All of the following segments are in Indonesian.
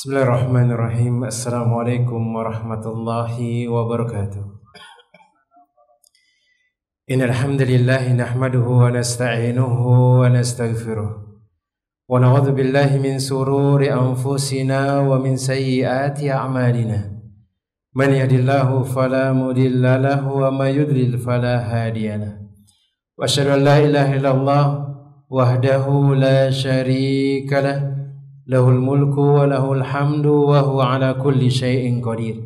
Bismillahirrahmanirrahim. Assalamualaikum warahmatullahi wabarakatuh. Innal hamdalillah nahmaduhu wa nasta'inuhu wa nastaghfiruh wa na'udzu billahi min sururi anfusina wa min sayyiati a'malina. Man yahdihillahu fala mudilla lahu wa may yudlil fala hadiya lahu. Wa asyhadu an la ilaha illallah wahdahu la syarika lahu. Lahul mulku wa lahul hamdu wa huwa ala kulli syai'in qadir.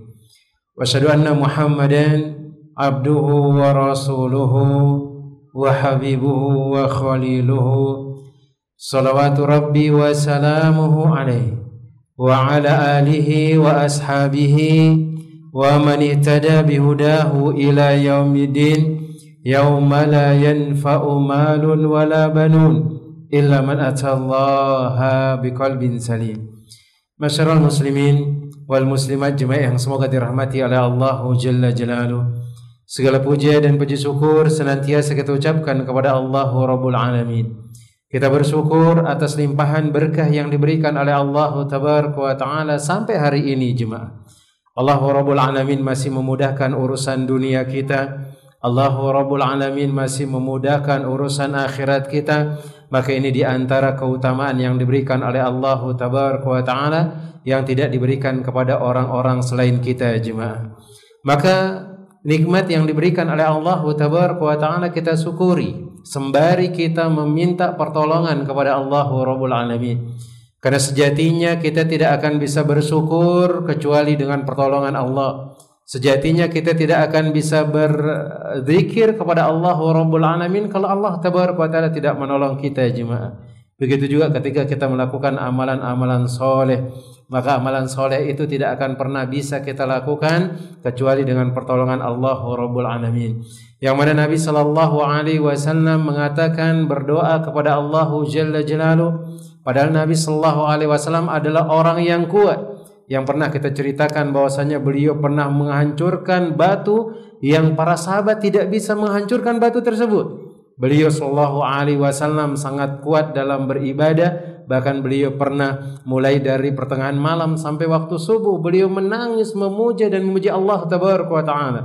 Wa asyhadu anna Muhammadan abduhu wa rasuluhu wa habibuhu wa khaliluhu. Salawatu rabbi wa salamuhu alaihi wa ala alihi wa ashabihi wa man ihtada bihudahu ila yaumiddin yauma la yanfa'u malun wala banun illa man atallaha biqalbin salim. Masyarul muslimin wal muslimat jemaah yang semoga dirahmati oleh Allah Jalla Jalaluh. Segala puja dan puji syukur senantiasa kita ucapkan kepada Allah Rabbul Alamin. Kita bersyukur atas limpahan berkah yang diberikan oleh Allah Tabaraka wa Ta'ala sampai hari ini jemaah. Allah Rabbul Alamin masih memudahkan urusan dunia kita. Allah Rabbul Alamin masih memudahkan urusan akhirat kita. Maka ini di antara keutamaan yang diberikan oleh Allah Tabaraka wa Ta'ala yang tidak diberikan kepada orang-orang selain kita jemaah. Maka nikmat yang diberikan oleh Allah Tabaraka wa Ta'ala kita syukuri sembari kita meminta pertolongan kepada Allah Rabbul Alamin. Karena sejatinya kita tidak akan bisa bersyukur kecuali dengan pertolongan Allah. Sejatinya kita tidak akan bisa berzikir kepada Allah Rabbul Alamin kalau Allah Tabaraka wa Ta'ala tidak menolong kita jemaah. Begitu juga ketika kita melakukan amalan-amalan soleh, maka amalan soleh itu tidak akan pernah bisa kita lakukan kecuali dengan pertolongan Allah Rabbul Alamin. Yang mana Nabi sallallahu alaihi wasallam mengatakan berdoa kepada Allah Jalla Jalaluh. Padahal Nabi sallallahu alaihi wasallam adalah orang yang kuat. Yang pernah kita ceritakan bahwasanya beliau pernah menghancurkan batu yang para sahabat tidak bisa menghancurkan batu tersebut. Beliau sallallahu alaihi wasallam sangat kuat dalam beribadah, bahkan beliau pernah mulai dari pertengahan malam sampai waktu subuh beliau menangis memuja dan memuji Allah Tabaraka wa Ta'ala.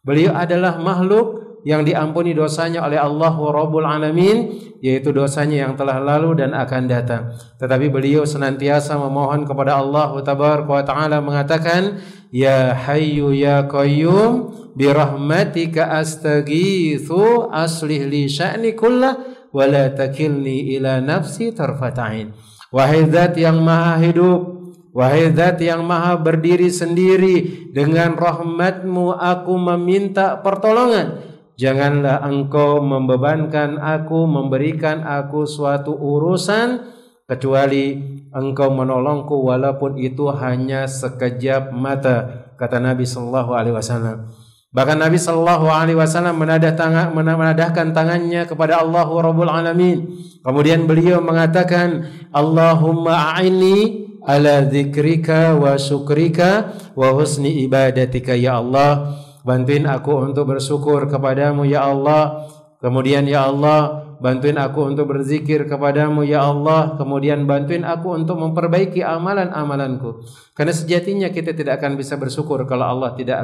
Beliau adalah makhluk yang diampuni dosanya oleh Allah Rabbul Alamin, yaitu dosanya yang telah lalu dan akan datang. Tetapi beliau senantiasa memohon kepada Allah Tabaraka wa Ta'ala mengatakan, Ya Hayyu Ya Qayyum birahmatika astaghitsu aslih li sya'ni kullah wa la takilni ila nafsi tarfata'in. Wahai zat yang maha hidup, wahai zat yang maha berdiri sendiri, dengan rahmatmu aku meminta pertolongan. Janganlah engkau membebankan aku, memberikan aku suatu urusan kecuali engkau menolongku walaupun itu hanya sekejap mata, kata Nabi sallallahu alaihi wasallam. Bahkan Nabi sallallahu alaihi wasallam menadahkan tangannya kepada Allah Rabbul Alamin. Kemudian beliau mengatakan, Allahumma a'inni ala dzikrika wa syukrika wa husni ibadatika ya Allah. Bantuin aku untuk bersyukur kepadamu ya Allah. Kemudian ya Allah, bantuin aku untuk berzikir kepadamu ya Allah. Kemudian bantuin aku untuk memperbaiki amalan-amalanku. Karena sejatinya kita tidak akan bisa bersyukur kalau Allah tidak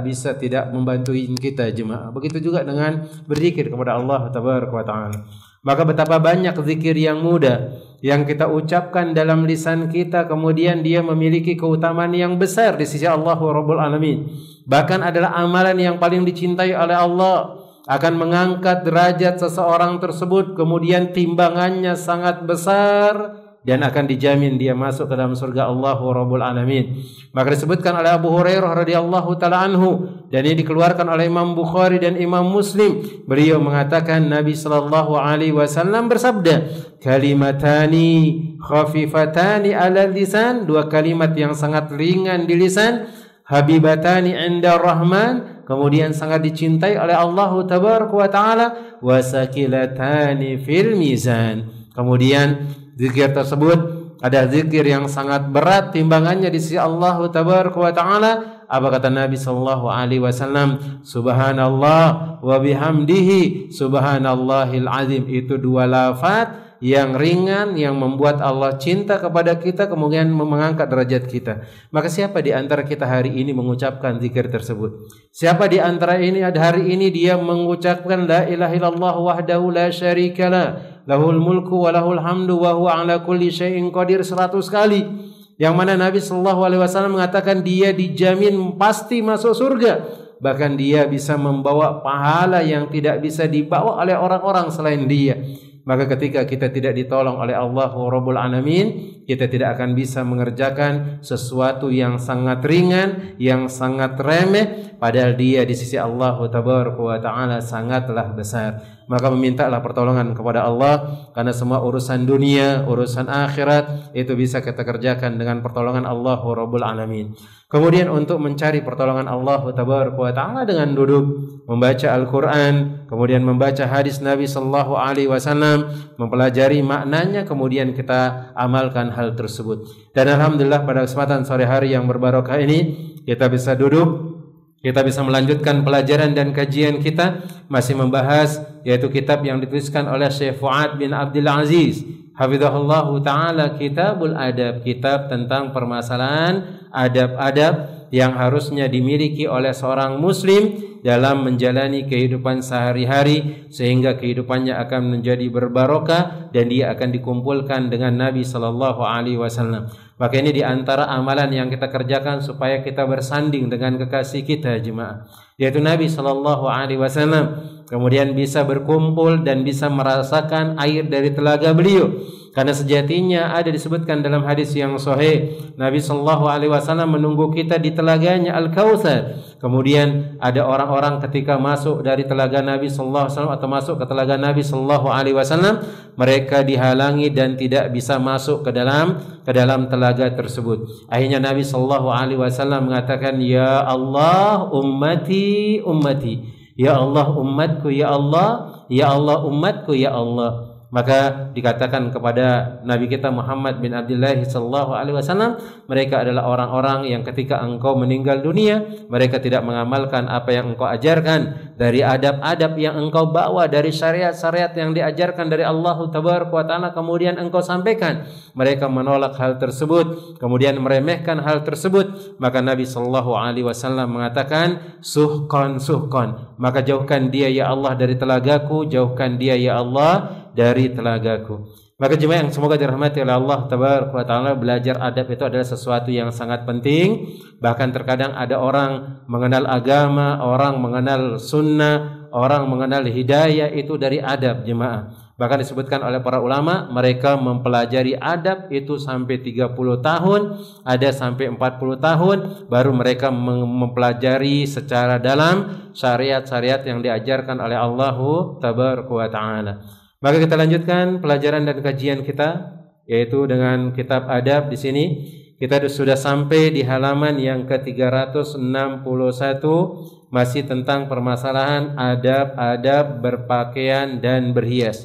membantuin kita jemaah. Begitu juga dengan berzikir kepada Allah Tabaraka wa Ta'ala. Maka betapa banyak zikir yang mudah yang kita ucapkan dalam lisan kita, kemudian dia memiliki keutamaan yang besar di sisi Allah Rabbul Alamin. Bahkan adalah amalan yang paling dicintai oleh Allah, akan mengangkat derajat seseorang tersebut, kemudian timbangannya sangat besar dan akan dijamin dia masuk ke dalam surga Allah Rabbul Alamin. Maka disebutkan oleh Abu Hurairah radhiyallahu taala anhu, dan ini dikeluarkan oleh Imam Bukhari dan Imam Muslim. Beliau mengatakan, Nabi sallallahu alaihi wasallam bersabda, kalimatani khafifatani ala lisan, dua kalimat yang sangat ringan di lisan, habibatani inda rahman, kemudian sangat dicintai oleh Allah Tabaraka wa Ta'ala, wasakilatani fil mizan. Kemudian zikir tersebut ada zikir yang sangat berat timbangannya di sisi Allah Tabaraka wa Ta'ala. Apa kata Nabi sallallahu alaihi wasallam? Subhanallah wa bihamdihi subhanallahil azim. Itu dua lafaz yang ringan, yang membuat Allah cinta kepada kita, kemudian mengangkat derajat kita. Maka siapa di antara kita hari ini mengucapkan zikir tersebut? Siapa di antara ini hari ini dia mengucapkan la ilaha illallah wahdahu la syarikalah, lahul mulku wa lahul hamdu wa huwa ala kulli syai'in qadir 100 kali. Yang mana Nabi sallallahu alaihi wasallam mengatakan dia dijamin pasti masuk surga. Bahkan dia bisa membawa pahala yang tidak bisa dibawa oleh orang-orang selain dia. Maka ketika kita tidak ditolong oleh Allah Rabbul Alamin, kita tidak akan bisa mengerjakan sesuatu yang sangat ringan, yang sangat remeh, padahal dia di sisi Allah Tabaraka wa Ta'ala sangatlah besar. Maka memintalah pertolongan kepada Allah, karena semua urusan dunia, urusan akhirat itu bisa kita kerjakan dengan pertolongan Allah Rabbul Alamin. Kemudian untuk mencari pertolongan Allah Tabaraka wa Ta'ala dengan duduk membaca Al-Quran, kemudian membaca hadis Nabi sallallahu alaihi wasallam, mempelajari maknanya, kemudian kita amalkan hal tersebut. Dan alhamdulillah pada kesempatan sore hari yang berbarokah ini kita bisa duduk, kita bisa melanjutkan pelajaran dan kajian kita masih membahas yaitu kitab yang dituliskan oleh Syekh Fuad bin Abdul Aziz hafizahullah taala, Kitabul Adab, kitab tentang permasalahan adab-adab yang harusnya dimiliki oleh seorang muslim dalam menjalani kehidupan sehari-hari sehingga kehidupannya akan menjadi berbarokah dan dia akan dikumpulkan dengan Nabi sallallahu alaihi wasallam. Maka ini di antara amalan yang kita kerjakan supaya kita bersanding dengan kekasih kita jemaah, yaitu Nabi sallallahu alaihi wasallam. Kemudian bisa berkumpul dan bisa merasakan air dari telaga beliau. Karena sejatinya ada disebutkan dalam hadis yang sahih, Nabi sallallahu alaihi wasallam menunggu kita di telaganya Al-Kautsar. Kemudian ada orang-orang ketika masuk dari telaga Nabi sallallahu alaihi wasallam atau masuk ke telaga Nabi sallallahu alaihi wasallam, mereka dihalangi dan tidak bisa masuk ke dalam telaga tersebut. Akhirnya Nabi sallallahu alaihi wasallam mengatakan, "Ya Allah, ummati ummati." Ya Allah umatku, ya Allah, ya Allah umatku, ya Allah. Maka dikatakan kepada Nabi kita Muhammad bin Abdullah sallallahu alaihi wasallam, mereka adalah orang-orang yang ketika engkau meninggal dunia, mereka tidak mengamalkan apa yang engkau ajarkan dari adab-adab yang engkau bawa, dari syariat-syariat yang diajarkan dari Allah Tabaraka wa Ta'ala, kemudian engkau sampaikan. Mereka menolak hal tersebut, kemudian meremehkan hal tersebut. Maka Nabi sallallahu alaihi wasallam mengatakan, suhqan suhqan, maka jauhkan dia ya Allah dari telagaku, jauhkan dia ya Allah dari telagaku. Maka jemaah yang semoga dirahmati oleh Allah Tabaraka wa Ta'ala, belajar adab itu adalah sesuatu yang sangat penting. Bahkan terkadang ada orang mengenal agama, orang mengenal sunnah, orang mengenal hidayah itu dari adab jemaah. Bahkan disebutkan oleh para ulama, mereka mempelajari adab itu sampai 30 tahun, ada sampai 40 tahun, baru mereka mempelajari secara dalam syariat-syariat yang diajarkan oleh Allah Tabaraka wa Ta'ala. Maka kita lanjutkan pelajaran dan kajian kita, yaitu dengan kitab adab. Di sini kita sudah sampai di halaman yang ke-361, masih tentang permasalahan adab-adab berpakaian dan berhias.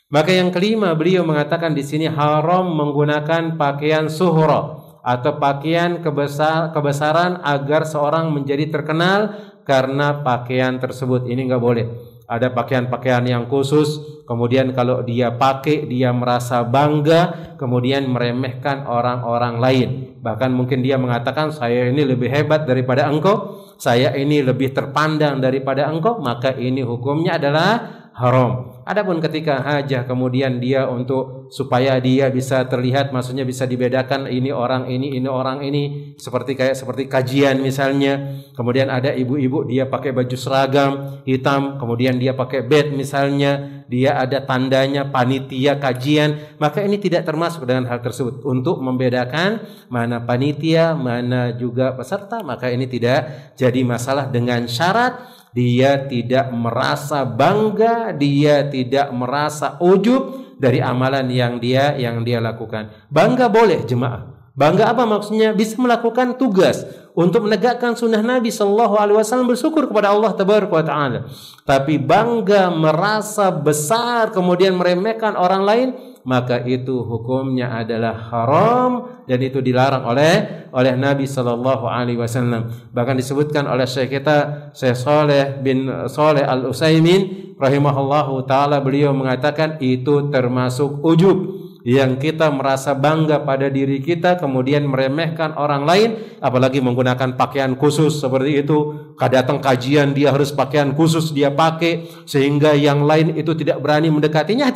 Maka yang kelima, beliau mengatakan di sini haram menggunakan pakaian suhra atau pakaian kebesaran agar seorang menjadi terkenal karena pakaian tersebut. Ini enggak boleh. Ada pakaian-pakaian yang khusus, kemudian kalau dia pakai dia merasa bangga, kemudian meremehkan orang-orang lain. Bahkan mungkin dia mengatakan, saya ini lebih hebat daripada engkau, saya ini lebih terpandang daripada engkau, maka ini hukumnya adalah haram. Adapun ketika hajah kemudian dia untuk supaya dia bisa terlihat, maksudnya bisa dibedakan ini orang ini orang ini, seperti kajian misalnya. Kemudian ada ibu-ibu dia pakai baju seragam hitam, kemudian dia pakai bed misalnya, dia ada tandanya panitia kajian, maka ini tidak termasuk dengan hal tersebut. Untuk membedakan mana panitia, mana juga peserta, maka ini tidak jadi masalah dengan syarat dia tidak merasa bangga, dia tidak merasa ujub dari amalan yang dia lakukan. Bangga boleh jemaah. Bangga apa maksudnya? Bisa melakukan tugas untuk menegakkan sunnah Nabi sallallahu alaihi wasallam, bersyukur kepada Allah Tabaraka wa Ta'ala. Tapi bangga, merasa besar, kemudian meremehkan orang lain, maka itu hukumnya adalah haram dan itu dilarang oleh Nabi sallallahu alaihi wasallam. Bahkan disebutkan oleh Syekh kita Syekh Shalih bin Shalih Al-Utsaimin rahimahullahu taala, beliau mengatakan itu termasuk ujub, yang kita merasa bangga pada diri kita kemudian meremehkan orang lain, apalagi menggunakan pakaian khusus seperti itu. Datang kajian dia harus pakaian khusus dia pakai sehingga yang lain itu tidak berani mendekatinya.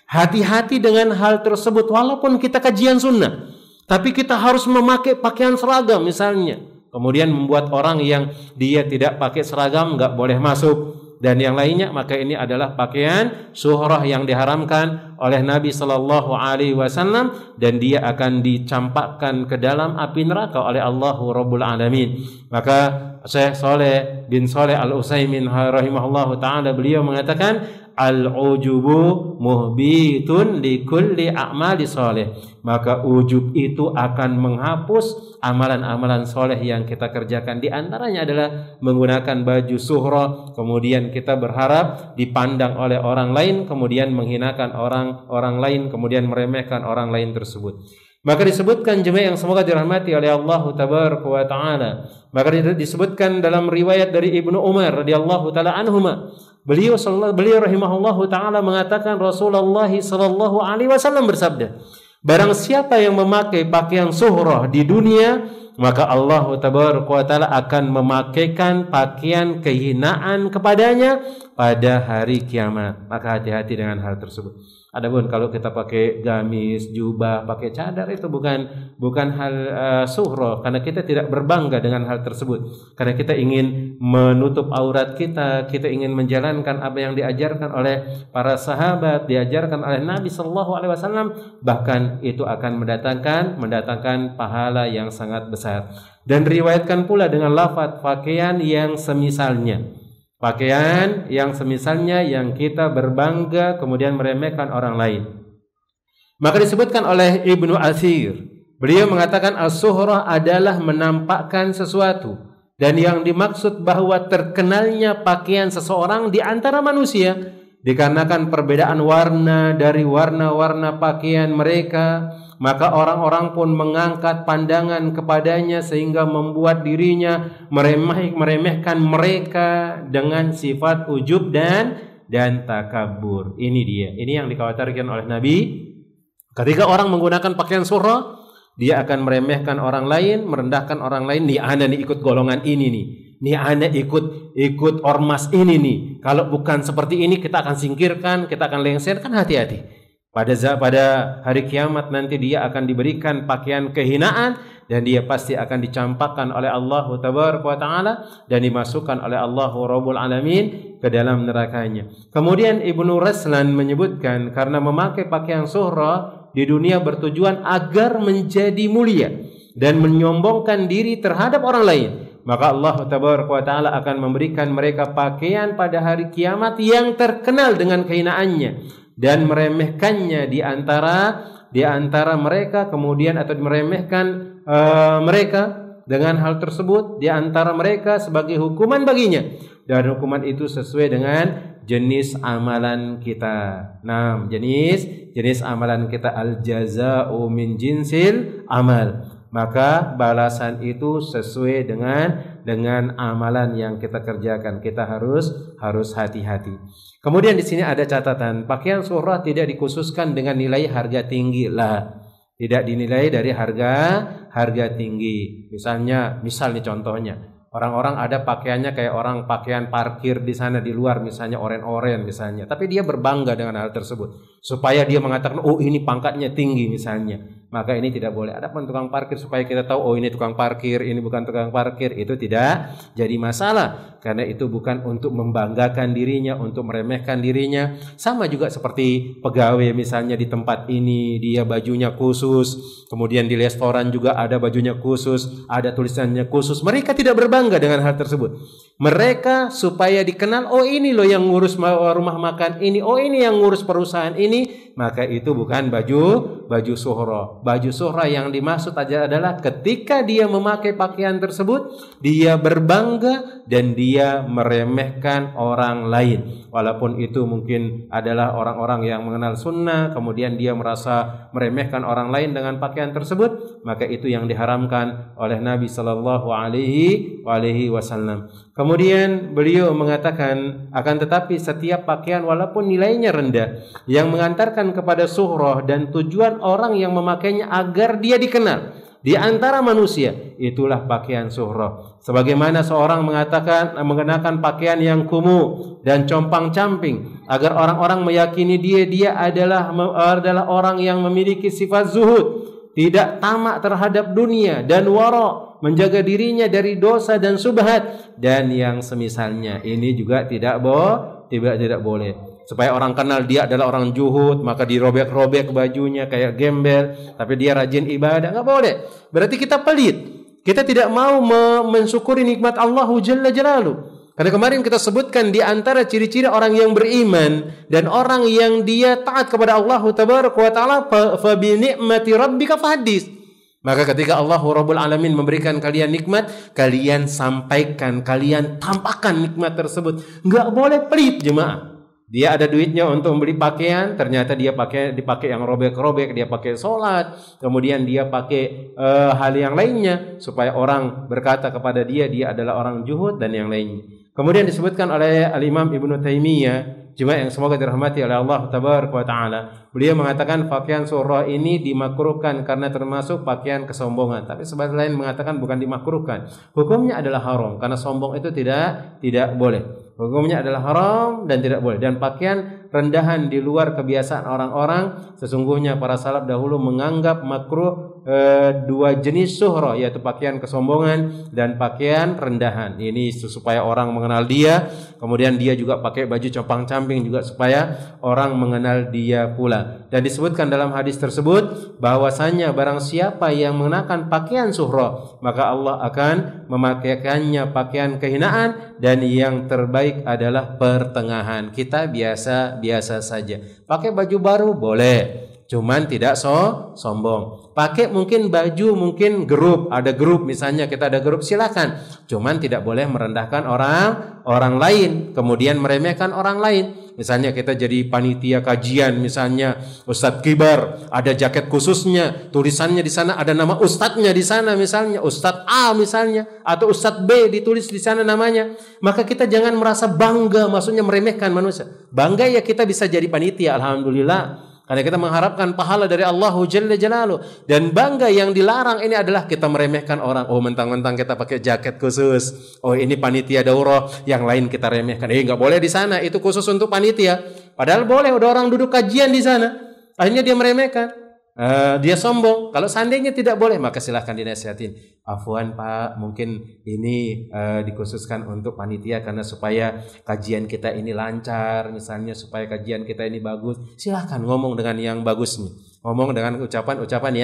Hati-hati dengan hal tersebut. Walaupun kita kajian sunnah, tapi kita harus memakai pakaian seragam misalnya, kemudian membuat orang yang dia tidak pakai seragam nggak boleh masuk dan yang lainnya, maka ini adalah pakaian syuhrah yang diharamkan oleh Nabi sallallahu alaihi wasallam dan dia akan dicampakkan ke dalam api neraka oleh Allahu Rabbul Alamin. Maka Syekh Shalih bin Shalih Al-Utsaimin rahimahullahu taala beliau mengatakan al-ujubu muhbitun likulli a'mali shalih. Maka ujub itu akan menghapus amalan-amalan soleh yang kita kerjakan. Di antaranya adalah menggunakan baju suhra, kemudian kita berharap dipandang oleh orang lain, kemudian menghinakan orang lain, kemudian meremehkan orang lain tersebut. Maka disebutkan jemaah yang semoga dirahmati oleh Allah tabaraka wa taala. Maka disebutkan dalam riwayat dari Ibnu Umar radhiyallahu taala anhuma, beliau rahimahullahu taala mengatakan Rasulullah sallallahu alaihi wasallam bersabda, barang siapa yang memakai pakaian suhrah di dunia, maka Allah tabaraka wa taala akan memakaikan pakaian kehinaan kepadanya pada hari kiamat. Maka hati-hati dengan hal tersebut. Adapun kalau kita pakai gamis, jubah, pakai cadar, itu bukan hal suhrah, karena kita tidak berbangga dengan hal tersebut. Karena kita ingin menutup aurat kita ingin menjalankan apa yang diajarkan oleh para sahabat, diajarkan oleh Nabi sallallahu alaihi wasallam, bahkan itu akan mendatangkan pahala yang sangat besar. Dan riwayatkan pula dengan lafaz pakaian yang semisalnya. Pakaian yang semisalnya yang kita berbangga kemudian meremehkan orang lain. Maka disebutkan oleh Ibnu Athir, beliau mengatakan as-suhrah adalah menampakkan sesuatu, dan yang dimaksud bahwa terkenalnya pakaian seseorang di antara manusia dikarenakan perbedaan warna dari warna-warna pakaian mereka, maka orang-orang pun mengangkat pandangan kepadanya sehingga membuat dirinya meremehkan mereka dengan sifat ujub dan takabur. Ini dia. Ini yang dikhawatirkan oleh Nabi. Ketika orang menggunakan pakaian suhrah, dia akan meremehkan orang lain, merendahkan orang lain. Nih ana nih ikut golongan ini nih. Nih ana ikut ormas ini nih. Kalau bukan seperti ini kita akan singkirkan, kita akan lengserkan. Hati-hati. Pada hari kiamat nanti dia akan diberikan pakaian kehinaan dan dia pasti akan dicampakkan oleh Allah tabaraka wa taala dan dimasukkan oleh Allah Rabbul Alamin ke dalam nerakanya. Kemudian Ibnu Raslan menyebutkan karena memakai pakaian suhrah di dunia bertujuan agar menjadi mulia dan menyombongkan diri terhadap orang lain, maka Allah tabaraka wa taala akan memberikan mereka pakaian pada hari kiamat yang terkenal dengan kehinaannya dan meremehkannya di antara mereka, kemudian atau meremehkan mereka dengan hal tersebut di antara mereka sebagai hukuman baginya, dan hukuman itu sesuai dengan jenis amalan kita. Nah, jenis amalan kita, al jazaa'u min jinsil amal. Maka balasan itu sesuai dengan amalan yang kita kerjakan. Kita harus hati-hati. Kemudian di sini ada catatan, pakaian suhrah tidak dikhususkan dengan nilai harga tinggi lah. Tidak dinilai dari harga tinggi. Misal nih contohnya, orang-orang ada pakaiannya kayak orang pakaian parkir di sana di luar, misalnya oren-oren misalnya. Tapi dia berbangga dengan hal tersebut supaya dia mengatakan, oh ini pangkatnya tinggi misalnya. Maka ini tidak boleh. Adapun tukang parkir supaya kita tahu, oh ini tukang parkir, ini bukan tukang parkir, itu tidak jadi masalah. Karena itu bukan untuk membanggakan dirinya, untuk meremehkan dirinya. Sama juga seperti pegawai misalnya di tempat ini, dia bajunya khusus. Kemudian di restoran juga ada bajunya khusus, ada tulisannya khusus. Mereka tidak berbangga dengan hal tersebut. Mereka supaya dikenal, oh ini loh yang ngurus rumah makan ini, oh ini yang ngurus perusahaan ini. Maka itu bukan baju suhrah. Baju suhra yang dimaksud adalah ketika dia memakai pakaian tersebut, dia berbangga dan dia meremehkan orang lain. Walaupun itu mungkin adalah orang-orang yang mengenal sunnah, kemudian dia merasa meremehkan orang lain dengan pakaian tersebut, maka itu yang diharamkan oleh Nabi sallallahu alaihi wasallam. Kemudian beliau mengatakan, akan tetapi setiap pakaian walaupun nilainya rendah yang mengantarkan kepada suhroh dan tujuan orang yang memakainya agar dia dikenal di antara manusia, itulah pakaian suhroh. Sebagaimana seorang mengatakan mengenakan pakaian yang kumuh dan compang-camping agar orang-orang meyakini dia adalah orang yang memiliki sifat zuhud, tidak tamak terhadap dunia dan wara, menjaga dirinya dari dosa dan subhat dan yang semisalnya. Ini juga tidak boleh. Supaya orang kenal dia adalah orang juhud, maka dirobek-robek bajunya kayak gembel, tapi dia rajin ibadah, nggak boleh. Berarti kita pelit. Kita tidak mau mensyukuri nikmat Allah Jalla Jalaluhu. Karena kemarin kita sebutkan di antara ciri-ciri orang yang beriman dan orang yang dia taat kepada Allah Tabaraka wa Ta'ala, fa bi ni'mati rabbika fahaddits. Maka ketika Allah Rabbul Alamin memberikan kalian nikmat, kalian sampaikan, kalian tampakkan nikmat tersebut. Nggak boleh pelit, jemaah. Dia ada duitnya untuk membeli pakaian, ternyata dia dipakai yang robek-robek, dia pakai sholat, kemudian dia pakai hal yang lainnya supaya orang berkata kepada dia adalah orang juhud dan yang lainnya. Kemudian disebutkan oleh Al-Imam Ibnu Taimiyah, jemaah yang semoga dirahmati oleh Allah Tabaraka wa Ta'ala, beliau mengatakan pakaian suhroh ini dimakruhkan karena termasuk pakaian kesombongan. Tapi sebagian lain mengatakan bukan dimakruhkan, hukumnya adalah haram karena sombong itu tidak boleh. Hukumnya adalah haram dan tidak boleh. Dan pakaian rendahan di luar kebiasaan orang-orang, sesungguhnya para salaf dahulu menganggap makruh dua jenis suhroh, yaitu pakaian kesombongan dan pakaian rendahan. Ini supaya orang mengenal dia, kemudian dia juga pakai baju compang-camping juga supaya orang mengenal dia pula. Dan disebutkan dalam hadis tersebut bahwasanya barang siapa yang mengenakan pakaian suhroh, maka Allah akan memakaikannya pakaian kehinaan, dan yang terbaik adalah pertengahan. Kita biasa saja. Pakai baju baru boleh, cuman tidak sombong. Pakai mungkin baju mungkin grup, ada grup misalnya, kita ada grup, silakan. Cuman tidak boleh merendahkan orang lain, kemudian meremehkan orang lain. Misalnya kita jadi panitia kajian, misalnya Ustadz Kibar, ada jaket khususnya, tulisannya di sana ada nama ustadznya di sana, misalnya Ustadz A misalnya, atau Ustadz B ditulis di sana namanya. Maka kita jangan merasa bangga, maksudnya meremehkan manusia. Bangga ya kita bisa jadi panitia, alhamdulillah. Karena kita mengharapkan pahala dari Allah Jalla Jalaluhu. Dan bangga yang dilarang ini adalah kita meremehkan orang. Oh, mentang-mentang kita pakai jaket khusus, oh ini panitia daurah, yang lain kita remehkan. Nggak boleh di sana, itu khusus untuk panitia. Padahal boleh, udah orang duduk kajian di sana. Akhirnya dia meremehkan, dia sombong. Kalau seandainya tidak boleh, maka silahkan dinasihatin. Afwan Pak, mungkin ini dikhususkan untuk panitia karena supaya kajian kita ini lancar, misalnya supaya kajian kita ini bagus. Silahkan ngomong dengan yang bagus nih, ngomong dengan ucapan-ucapan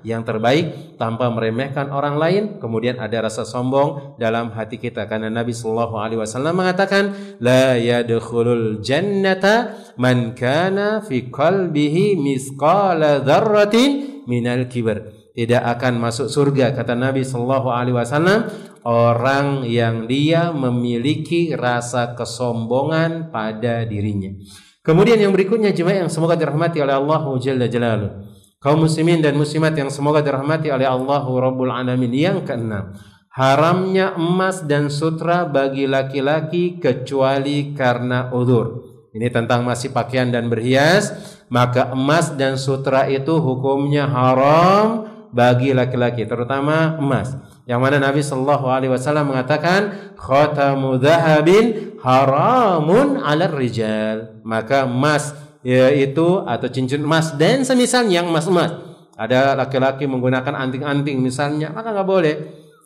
yang terbaik tanpa meremehkan orang lain. Kemudian ada rasa sombong dalam hati kita, karena Nabi Shallallahu Alaihi Wasallam mengatakan, la yadkhulul jannata man kana fi qalbihi misqala dzarratin minal kibr. Tidak akan masuk surga, kata Nabi Sallallahu Alaihi Wasallam, orang yang dia memiliki rasa kesombongan pada dirinya. Kemudian yang berikutnya, jemaah yang semoga dirahmati oleh Allah Jalla Jalaluhu, kaum muslimin dan muslimat yang semoga dirahmati oleh Allah Rabbul Alamin. Yang keenam, haramnya emas dan sutra bagi laki-laki kecuali karena udzur. Ini tentang masih pakaian dan berhias. Maka emas dan sutra itu hukumnya haram bagi laki-laki, terutama emas. Yang mana Nabi Sallallahu Alaihi Wasallam mengatakan, khatamu dhahabin haramun 'alar rijal. Maka emas yaitu atau cincin emas dan semisal yang emas-emas. Ada laki-laki menggunakan anting-anting misalnya, maka nggak boleh.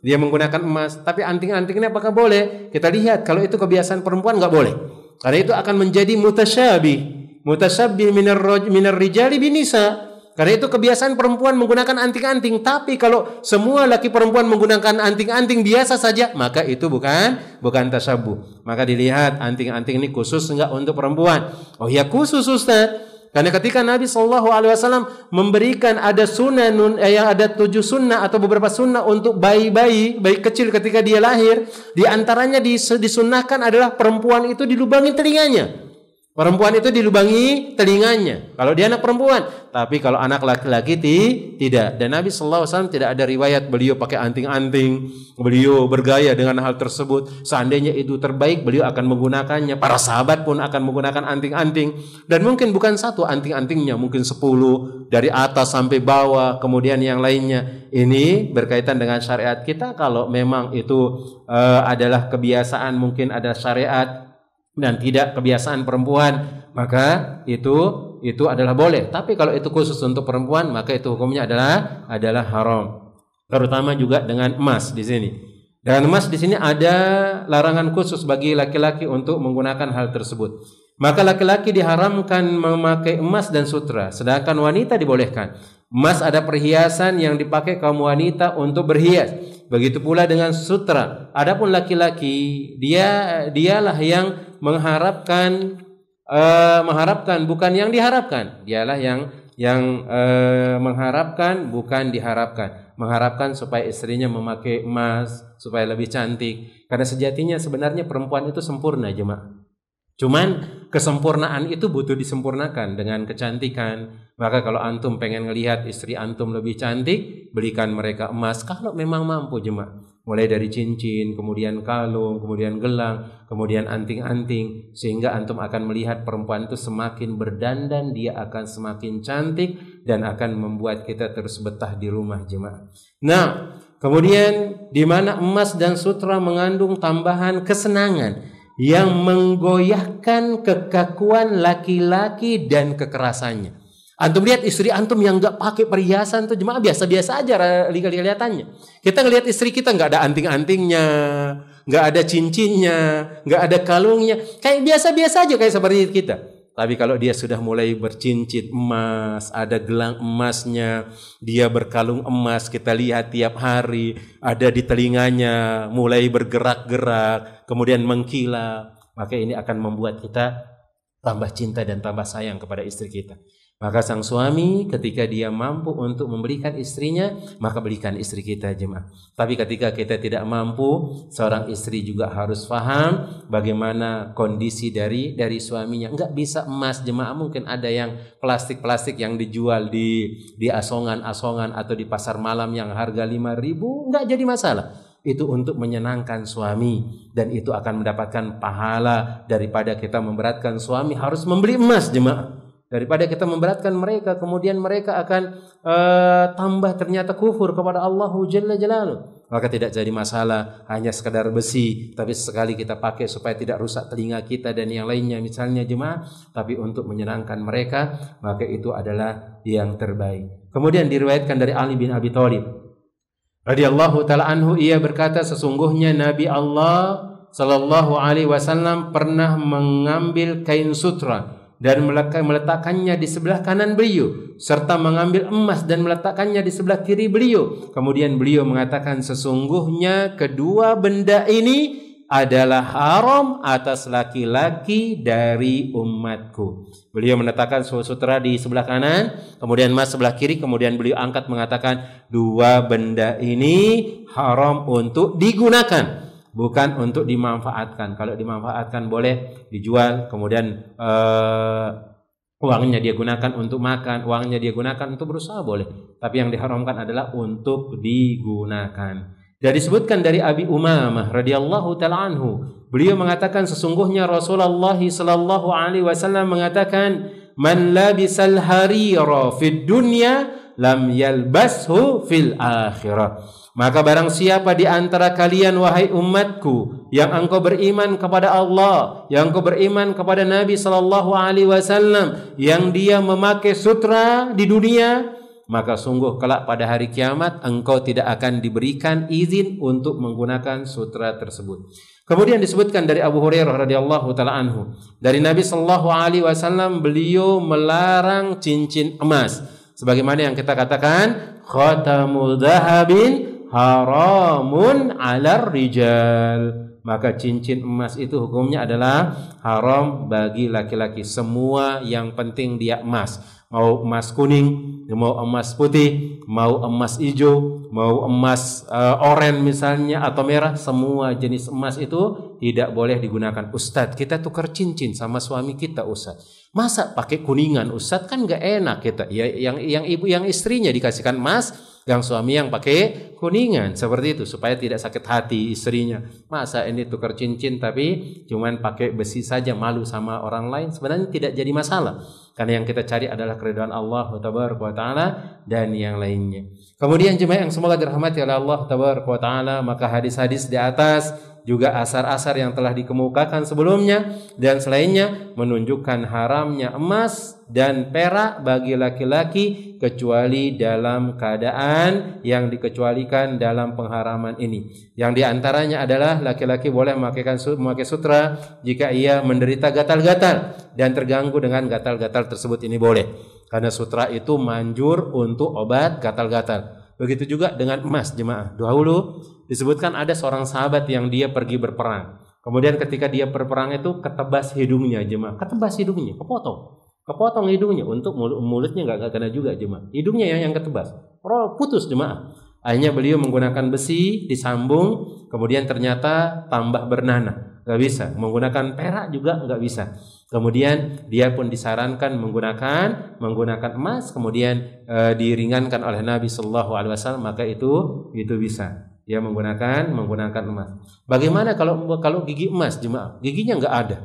Dia menggunakan emas, tapi anting-antingnya apakah boleh? Kita lihat, kalau itu kebiasaan perempuan nggak boleh. Karena itu akan menjadi mutasyabih minar rijali binisa. Karena itu kebiasaan perempuan menggunakan anting-anting. Tapi kalau semua laki perempuan menggunakan anting-anting biasa saja, maka itu bukan tasyabuh. Maka dilihat anting-anting ini khusus enggak untuk perempuan. Oh ya khusus Ustaz. Karena ketika Nabi SAW memberikan ada sunanun, yang ada 7 sunnah atau beberapa sunnah untuk bayi kecil ketika dia lahir, di antaranya disunnahkan adalah perempuan itu dilubangi telinganya. Perempuan itu dilubangi telinganya kalau dia anak perempuan, tapi kalau anak laki-laki tidak. Dan Nabi SAW tidak ada riwayat beliau pakai anting-anting, beliau bergaya dengan hal tersebut. Seandainya itu terbaik, beliau akan menggunakannya. Para sahabat pun akan menggunakan anting-anting, dan mungkin bukan satu anting-antingnya, mungkin 10 dari atas sampai bawah, kemudian yang lainnya. Ini berkaitan dengan syariat kita. Kalau memang itu adalah kebiasaan, mungkin ada syariat dan tidak kebiasaan perempuan, maka itu adalah boleh. Tapi kalau itu khusus untuk perempuan, maka itu hukumnya adalah haram. Terutama juga dengan emas di sini. Dengan emas di sini ada larangan khusus bagi laki-laki untuk menggunakan hal tersebut. Maka laki-laki diharamkan memakai emas dan sutra, sedangkan wanita dibolehkan. Emas ada perhiasan yang dipakai kaum wanita untuk berhias. Begitu pula dengan sutra. Adapun laki-laki, dialah yang mengharapkan bukan yang diharapkan. Dialah yang mengharapkan bukan diharapkan. Mengharapkan supaya istrinya memakai emas supaya lebih cantik. Karena sejatinya sebenarnya perempuan itu sempurna, jemaah. Cuman kesempurnaan itu butuh disempurnakan dengan kecantikan. Maka kalau antum pengen ngelihat istri antum lebih cantik, belikan mereka emas kalau memang mampu, jemaah. Mulai dari cincin, kemudian kalung, kemudian gelang, kemudian anting-anting, sehingga antum akan melihat perempuan itu semakin berdandan, dia akan semakin cantik dan akan membuat kita terus betah di rumah, jemaah. Nah, kemudian di mana emas dan sutra mengandung tambahan kesenangan yang menggoyahkan kekakuan laki-laki dan kekerasannya. Antum lihat istri antum yang enggak pakai perhiasan tuh, jemaah, biasa-biasa aja kelihatannya. Kita ngelihat istri kita enggak ada anting-antingnya, enggak ada cincinnya, enggak ada kalungnya, kayak biasa-biasa aja, kayak seperti kita. Tapi kalau dia sudah mulai bercincin emas, ada gelang emasnya, dia berkalung emas, kita lihat tiap hari, ada di telinganya, mulai bergerak-gerak, kemudian mengkilap, maka ini akan membuat kita tambah cinta dan tambah sayang kepada istri kita. Maka sang suami ketika dia mampu untuk memberikan istrinya, maka berikan istri kita, jemaah. Tapi ketika kita tidak mampu, seorang istri juga harus paham bagaimana kondisi dari suaminya. Enggak bisa emas, jemaah. Mungkin ada yang plastik-plastik yang dijual di asongan-asongan atau di pasar malam yang harga 5.000, enggak jadi masalah. Itu untuk menyenangkan suami, dan itu akan mendapatkan pahala daripada kita memberatkan suami harus membeli emas, jemaah. Daripada kita memberatkan mereka, kemudian mereka akan tambah ternyata kufur kepada Allah Jalla Jalaluhu. Maka tidak jadi masalah hanya sekadar besi, tapi sekali kita pakai supaya tidak rusak telinga kita dan yang lainnya misalnya, jemaah. Tapi untuk menyenangkan mereka, maka itu adalah yang terbaik. Kemudian diriwayatkan dari Ali bin Abi Thalib radhiyallahu taala anhu, ia berkata, sesungguhnya Nabi Allah sallallahu alaihi wasallam pernah mengambil kain sutra dan meletakkannya di sebelah kanan beliau, serta mengambil emas dan meletakkannya di sebelah kiri beliau. Kemudian beliau mengatakan, sesungguhnya kedua benda ini adalah haram atas laki-laki dari umatku. Beliau meletakkan sutra di sebelah kanan, kemudian emas sebelah kiri, kemudian beliau angkat mengatakan, dua benda ini haram untuk digunakan, bukan untuk dimanfaatkan. Kalau dimanfaatkan boleh dijual, kemudian uangnya dia gunakan untuk makan, uangnya dia gunakan untuk berusaha, boleh. Tapi yang diharamkan adalah untuk digunakan. Dan disebutkan dari Abi Umamah radhiyallahu taala anhu, beliau mengatakan, sesungguhnya Rasulullah sallallahu alaihi wasallam mengatakan, man labisal harira fid dunya lam yalbashu fil akhirah. Maka barang siapa di antara kalian, wahai umatku, yang engkau beriman kepada Allah, yang engkau beriman kepada Nabi sallallahu alaihi wasallam, yang dia memakai sutra di dunia, maka sungguh kelak pada hari kiamat engkau tidak akan diberikan izin untuk menggunakan sutra tersebut. Kemudian disebutkan dari Abu Hurairah radhiyallahu taala anhu, dari Nabi sallallahu alaihi wasallam, beliau melarang cincin emas. Sebagaimana yang kita katakan, khatamu dhahabin haramun 'alar rijal. maka cincin emas itu hukumnya adalah haram bagi laki-laki. Semua yang penting dia emas, mau emas kuning, mau emas putih, mau emas hijau, mau emas oranye misalnya atau merah, semua jenis emas itu tidak boleh digunakan. Ustadz, kita tukar cincin sama suami kita, Ustadz. Masa pakai kuningan, Ustadz? Kan nggak enak kita. Ya, yang ibu, yang istrinya dikasihkan emas, yang suami yang pakai kuningan, seperti itu supaya tidak sakit hati istrinya. Masa ini tukar cincin tapi cuman pakai besi saja, malu sama orang lain? Sebenarnya tidak jadi masalah, karena yang kita cari adalah keridhaan Allah Taala dan yang lainnya. Kemudian jemaah yang semoga dirahmati oleh Allah Taala, maka hadis-hadis di atas juga asar-asar yang telah dikemukakan sebelumnya dan selainnya menunjukkan haramnya emas dan perak bagi laki-laki kecuali dalam keadaan yang dikecualikan dalam pengharaman ini. Yang diantaranya adalah laki-laki boleh memakai sutra jika ia menderita gatal-gatal dan terganggu dengan gatal-gatal tersebut, ini boleh. Karena sutra itu manjur untuk obat gatal-gatal. Begitu juga dengan emas, jemaah. Dahulu disebutkan ada seorang sahabat yang dia pergi berperang. Kemudian ketika dia berperang itu ketebas hidungnya, jemaah. Ketebas hidungnya, kepotong hidungnya, untuk mulutnya nggak kena juga, jemaah. Hidungnya yang ketebas, putus, jemaah. Akhirnya beliau menggunakan besi disambung, kemudian ternyata tambah bernanah, nggak bisa. Menggunakan perak juga nggak bisa. Kemudian dia pun disarankan menggunakan emas, kemudian diringankan oleh Nabi Shallallahu Alaihi Wasallam, maka itu bisa. Dia menggunakan emas. Bagaimana kalau gigi emas, jemaah? Giginya nggak ada,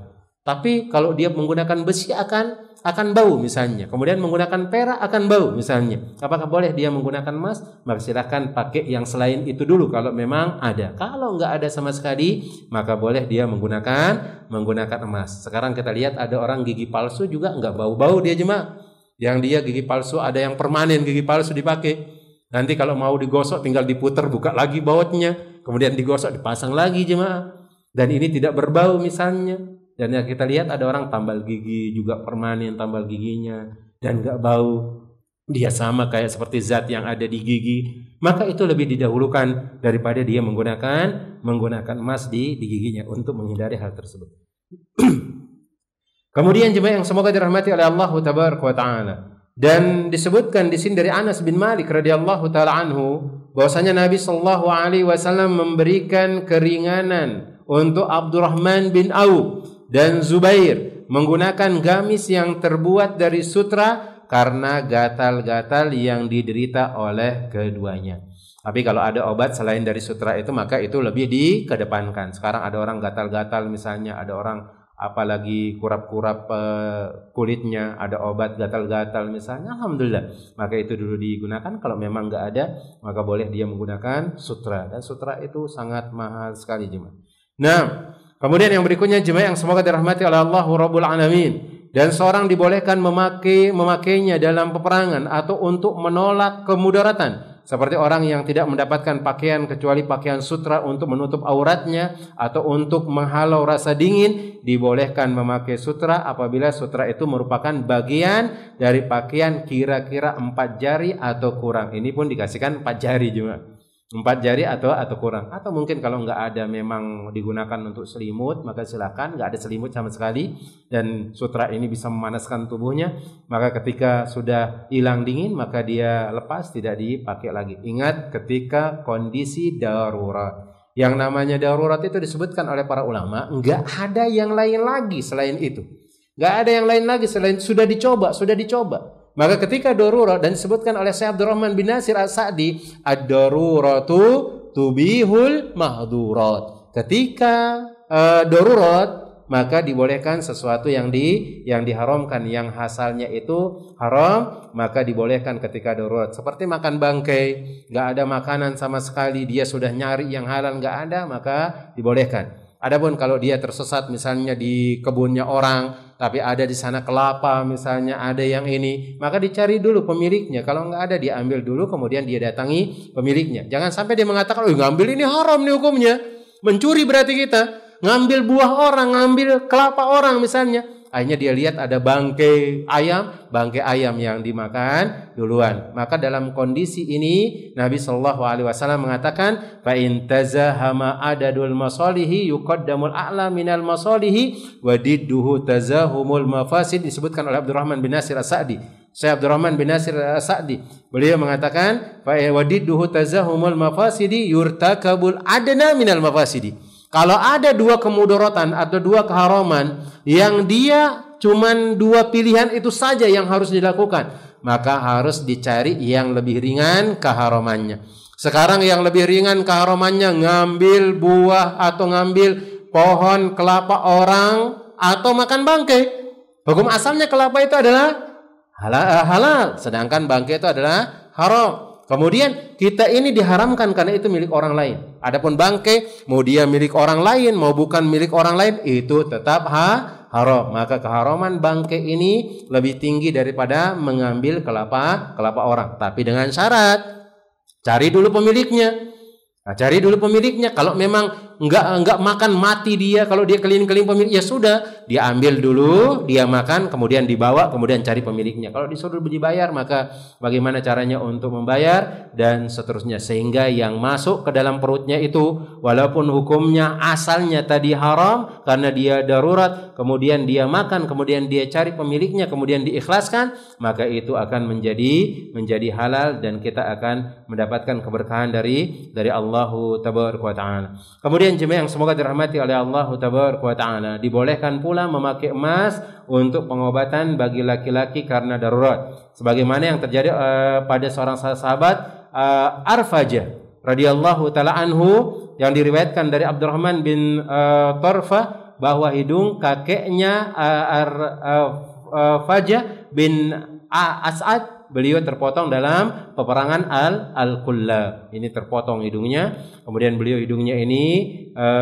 tapi kalau dia menggunakan besi akan bau misalnya, kemudian menggunakan perak akan bau misalnya. Apakah boleh dia menggunakan emas? Maka silakan pakai yang selain itu dulu kalau memang ada. Kalau nggak ada sama sekali, maka boleh dia menggunakan emas. Sekarang kita lihat ada orang gigi palsu juga nggak bau-bau dia, jemaah. Yang dia gigi palsu, ada yang permanen gigi palsu dipakai. Nanti kalau mau digosok tinggal diputer, buka lagi bautnya, kemudian digosok, dipasang lagi, jemaah. Dan ini tidak berbau misalnya. Dan yang kita lihat ada orang tambal gigi juga permanen, tambal giginya dan nggak bau, dia sama kayak seperti zat yang ada di gigi, maka itu lebih didahulukan daripada dia menggunakan emas di giginya untuk menghindari hal tersebut. Kemudian jemaah yang semoga dirahmati oleh Allah Taala, dan disebutkan di sini dari Anas bin Malik radhiyallahu taala anhu bahwasanya Nabi sallallahu alaihi wasallam memberikan keringanan untuk Abdurrahman bin Auf dan Zubair menggunakan gamis yang terbuat dari sutra karena gatal-gatal yang diderita oleh keduanya. Tapi kalau ada obat selain dari sutra itu, maka itu lebih dikedepankan. Sekarang ada orang gatal-gatal misalnya, ada orang apalagi kurap-kurap kulitnya, ada obat gatal-gatal misalnya, alhamdulillah, maka itu dulu digunakan. Kalau memang nggak ada, maka boleh dia menggunakan sutra, dan sutra itu sangat mahal sekali, jemaah. Nah, kemudian yang berikutnya jemaah yang semoga dirahmati oleh Allah Rabbul Alamin, dan seorang dibolehkan memakainya dalam peperangan atau untuk menolak kemudaratan, seperti orang yang tidak mendapatkan pakaian kecuali pakaian sutra untuk menutup auratnya atau untuk menghalau rasa dingin, dibolehkan memakai sutra apabila sutra itu merupakan bagian dari pakaian kira-kira 4 jari atau kurang. Ini pun dikasihkan 4 jari juga, 4 jari atau kurang. Atau mungkin kalau nggak ada memang digunakan untuk selimut, maka silakan. Nggak ada selimut sama sekali dan sutra ini bisa memanaskan tubuhnya, maka ketika sudah hilang dingin maka dia lepas, tidak dipakai lagi. Ingat, ketika kondisi darurat. Yang namanya darurat itu disebutkan oleh para ulama, nggak ada yang lain lagi selain itu. Nggak ada yang lain lagi selain sudah dicoba. Maka ketika darurat, dan disebutkan oleh Syekh Abdurrahman bin Nasir As-Sa'di, ad-daruratu tubihul mahdurat. Ketika darurat, maka dibolehkan sesuatu yang diharamkan, yang asalnya itu haram, maka dibolehkan ketika darurat. Seperti makan bangkai, nggak ada makanan sama sekali, dia sudah nyari yang halal, nggak ada, maka dibolehkan. Adapun kalau dia tersesat misalnya di kebunnya orang, tapi ada di sana kelapa misalnya, ada yang ini, maka dicari dulu pemiliknya. Kalau nggak ada, dia ambil dulu, kemudian dia datangi pemiliknya. Jangan sampai dia mengatakan, ngambil ini haram nih hukumnya, mencuri berarti kita. Ngambil buah orang, ngambil kelapa orang misalnya, akhirnya dia lihat ada bangkai ayam yang dimakan duluan. Maka dalam kondisi ini Nabi Shallallahu Alaihi Wasallam mengatakan, fa in tazahama adadul masalihi yuqaddamul a'la minal masalihi wa didduhu tazahumul mafasid, disebutkan oleh Abdurrahman bin Nasir As-Sa'di. Syekh Abdurrahman bin Nasir As-Sa'di, beliau mengatakan, fa wa didduhu tazahumul mafasidi yurtakabul adna minal mafasidi. Kalau ada dua kemudorotan atau dua keharaman yang dia cuman dua pilihan itu saja yang harus dilakukan, maka harus dicari yang lebih ringan keharamannya. Sekarang yang lebih ringan keharamannya ngambil buah atau ngambil pohon kelapa orang atau makan bangkai. Hukum asalnya kelapa itu adalah halal, sedangkan bangkai itu adalah haram. Kemudian kita ini diharamkan karena itu milik orang lain. Adapun bangkai, mau dia milik orang lain, mau bukan milik orang lain, itu tetap haram. Maka keharaman bangkai ini lebih tinggi daripada mengambil kelapa orang. Tapi dengan syarat, cari dulu pemiliknya. Nah, cari dulu pemiliknya. Kalau memang enggak makan mati dia, kalau dia keliling-keliling pemilik, ya sudah, dia ambil dulu, dia makan, kemudian dibawa, kemudian cari pemiliknya. Kalau disuruh dibayar, maka bagaimana caranya untuk membayar dan seterusnya, sehingga yang masuk ke dalam perutnya itu walaupun hukumnya asalnya tadi haram karena dia darurat, kemudian dia makan, kemudian dia cari pemiliknya, kemudian diikhlaskan, maka itu akan menjadi halal dan kita akan mendapatkan keberkahan dari Allah tabaraka wa taala. Kemudian jemaah yang semoga dirahmati oleh Allah tabaraka wa taala, dibolehkan pula memakai emas untuk pengobatan bagi laki-laki karena darurat. Sebagaimana yang terjadi pada seorang sahabat Arfajah radhiyallahu taala anhu, yang diriwayatkan dari Abdurrahman bin Tarfa bahwa hidung kakeknya Fajah bin As'ad, beliau terpotong dalam peperangan Al-Qullab. Ini terpotong hidungnya. Kemudian beliau hidungnya ini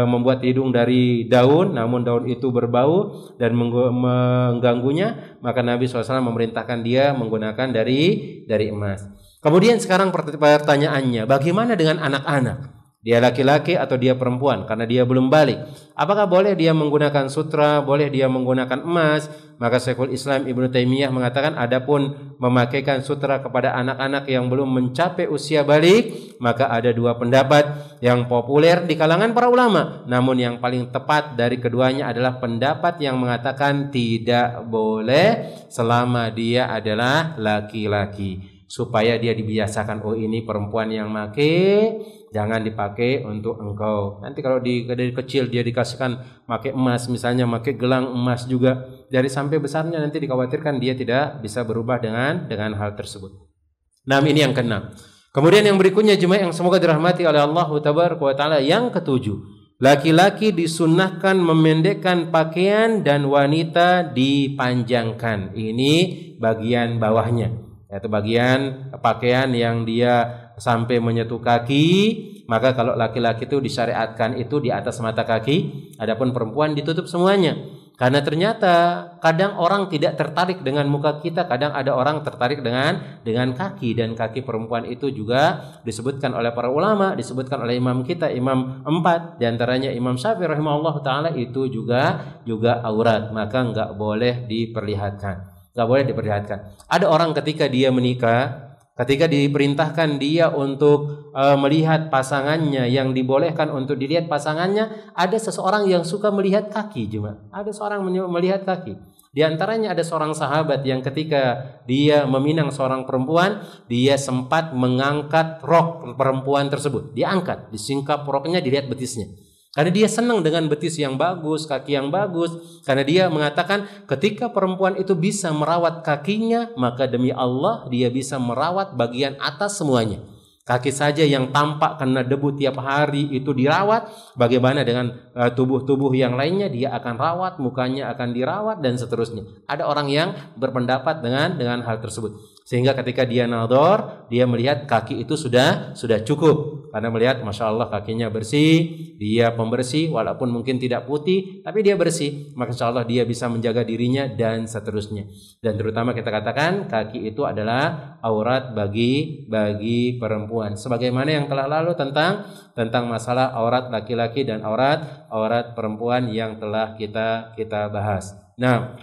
membuat hidung dari daun, namun daun itu berbau dan mengganggunya. Maka Nabi SAW memerintahkan dia menggunakan dari emas. Kemudian sekarang pertanyaannya, bagaimana dengan anak-anak? Dia laki-laki atau dia perempuan karena dia belum balik. Apakah boleh dia menggunakan sutra, boleh dia menggunakan emas? Maka Syekhul Islam Ibnu Taimiyah mengatakan, adapun memakaikan sutra kepada anak-anak yang belum mencapai usia balik, maka ada dua pendapat yang populer di kalangan para ulama. Namun yang paling tepat dari keduanya adalah pendapat yang mengatakan tidak boleh selama dia adalah laki-laki, supaya dia dibiasakan, oh ini perempuan yang make, jangan dipakai untuk engkau. Nanti kalau dari kecil dia dikasihkan pakai emas, misalnya pakai gelang emas juga, dari sampai besarnya nanti dikhawatirkan dia tidak bisa berubah dengan hal tersebut. Nah, ini yang keenam. Kemudian yang berikutnya jemaah yang semoga dirahmati oleh Allah tabaraka wa taala, yang ketujuh, laki-laki disunnahkan memendekkan pakaian dan wanita dipanjangkan. Ini bagian bawahnya, yaitu bagian pakaian yang dia sampai menyentuh kaki. Maka kalau laki-laki itu disyariatkan itu di atas mata kaki, adapun perempuan ditutup semuanya. Karena ternyata kadang orang tidak tertarik dengan muka kita, kadang ada orang tertarik dengan kaki, dan kaki perempuan itu juga disebutkan oleh para ulama, disebutkan oleh imam kita, imam 4 diantaranya Imam Syafi'i rahimahullah taala, itu juga aurat, maka enggak boleh diperlihatkan. Ada orang ketika dia menikah, ketika diperintahkan dia untuk melihat pasangannya, yang dibolehkan untuk dilihat pasangannya, ada seseorang yang suka melihat kaki juga. Ada seorang melihat kaki. Di antaranya ada seorang sahabat yang ketika dia meminang seorang perempuan, dia sempat mengangkat rok perempuan tersebut. Diangkat, disingkap roknya, dilihat betisnya. Karena dia senang dengan betis yang bagus, kaki yang bagus. Karena dia mengatakan ketika perempuan itu bisa merawat kakinya, maka demi Allah dia bisa merawat bagian atas semuanya. Kaki saja yang tampak karena debu tiap hari itu dirawat, bagaimana dengan tubuh-tubuh yang lainnya? Dia akan rawat, mukanya akan dirawat, dan seterusnya. Ada orang yang berpendapat dengan hal tersebut, sehingga ketika dia nador, dia melihat kaki itu sudah cukup, karena melihat masya Allah kakinya bersih, dia pembersih, walaupun mungkin tidak putih tapi dia bersih, maka insya Allah dia bisa menjaga dirinya dan seterusnya. Dan terutama kita katakan kaki itu adalah aurat bagi perempuan, sebagaimana yang telah lalu tentang masalah aurat laki-laki dan aurat perempuan yang telah kita bahas. Nah,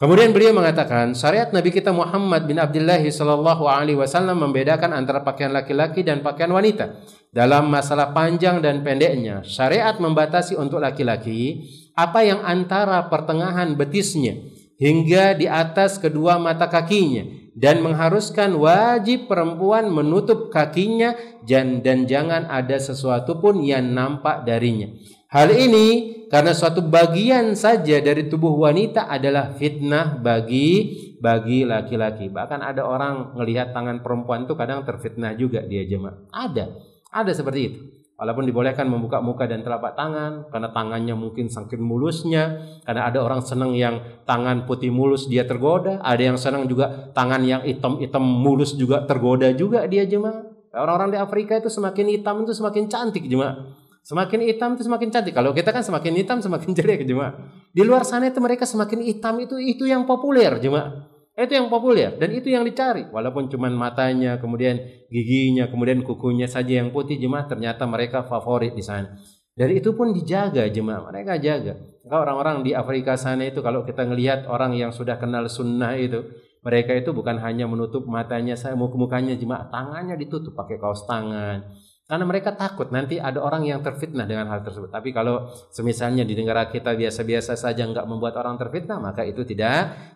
Kemudian beliau mengatakan, syariat Nabi kita Muhammad bin Abdullah sallallahu alaihi wasallam membedakan antara pakaian laki-laki dan pakaian wanita. Dalam masalah panjang dan pendeknya, syariat membatasi untuk laki-laki apa yang antara pertengahan betisnya hingga di atas kedua mata kakinya, dan mengharuskan wajib perempuan menutup kakinya dan jangan ada sesuatu pun yang nampak darinya. Hal ini karena suatu bagian saja dari tubuh wanita adalah fitnah bagi laki-laki. Bahkan ada orang ngelihat tangan perempuan itu kadang terfitnah juga dia jemaah. Ada seperti itu. Walaupun dibolehkan membuka muka dan telapak tangan karena tangannya mungkin saking mulusnya, karena ada orang senang yang tangan putih mulus dia tergoda, ada yang senang juga tangan yang hitam mulus juga tergoda juga dia jemaah. Orang-orang di Afrika itu semakin hitam itu semakin cantik jemaah. Semakin hitam itu semakin cantik. Kalau kita kan semakin hitam semakin jelek jemaah. Di luar sana itu mereka semakin hitam itu yang populer jemaah. Itu yang populer dan itu yang dicari. Walaupun cuma matanya, kemudian giginya, kemudian kukunya saja yang putih jemaah, ternyata mereka favorit di sana. Dan itu pun dijaga jemaah, mereka jaga. Kalau orang-orang di Afrika sana itu kalau kita ngelihat orang yang sudah kenal sunnah itu, mereka itu bukan hanya menutup matanya, mukanya jemaah, tangannya ditutup pakai kaos tangan. Karena mereka takut nanti ada orang yang terfitnah dengan hal tersebut. Tapi kalau semisalnya di negara kita biasa-biasa saja enggak membuat orang terfitnah, maka itu tidak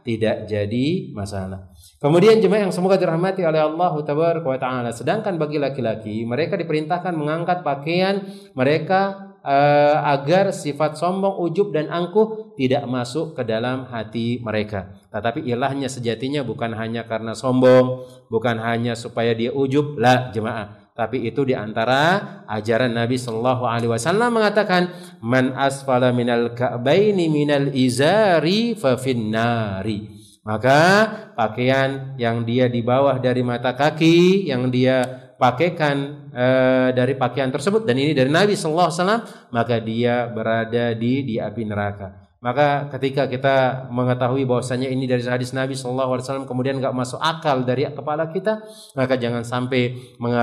jadi masalah. Kemudian jemaah yang semoga dirahmati oleh Allah Tabaraka wa Ta'ala, sedangkan bagi laki-laki mereka diperintahkan mengangkat pakaian mereka agar sifat sombong, ujub dan angkuh tidak masuk ke dalam hati mereka. Tetapi ilahnya sejatinya bukan hanya karena sombong, bukan hanya supaya dia ujub, la jemaah. Tapi itu diantara ajaran Nabi Sallallahu Alaihi Wasallam mengatakan, man asfala minal ka'baini minal izari fa finnari. Maka pakaian yang dia di bawah dari mata kaki yang dia pakaikan dari pakaian tersebut, dan ini dari Nabi Sallallahu Alaihi Wasallam, maka dia berada di api neraka. Maka ketika kita mengetahui bahwasanya ini dari hadis Nabi Sallallahu Alaihi Wasallam kemudian enggak masuk akal dari kepala kita, maka jangan sampai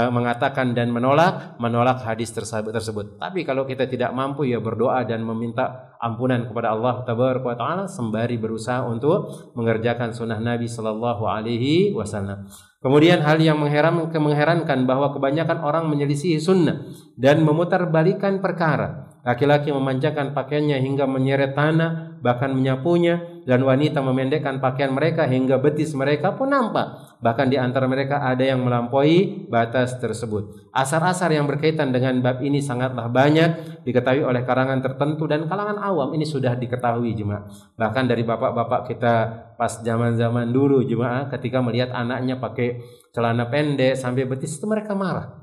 mengatakan dan menolak hadis tersebut. Tapi kalau kita tidak mampu, ya berdoa dan meminta ampunan kepada Allah Tabaraka wa Ta'ala sembari berusaha untuk mengerjakan sunnah Nabi Sallallahu Alaihi Wasallam. Kemudian hal yang mengherankan bahwa kebanyakan orang menyelisihi sunnah dan memutarbalikan perkara. Laki-laki memanjakan pakaiannya hingga menyeret tanah, bahkan menyapunya, dan wanita memendekkan pakaian mereka hingga betis mereka pun nampak. Bahkan di antara mereka ada yang melampaui batas tersebut. Asar-asar yang berkaitan dengan bab ini sangatlah banyak, diketahui oleh kalangan tertentu dan kalangan awam. Ini sudah diketahui jemaah. Bahkan dari bapak-bapak kita pas zaman-zaman dulu jemaah, ketika melihat anaknya pakai celana pendek sampai betis itu mereka marah.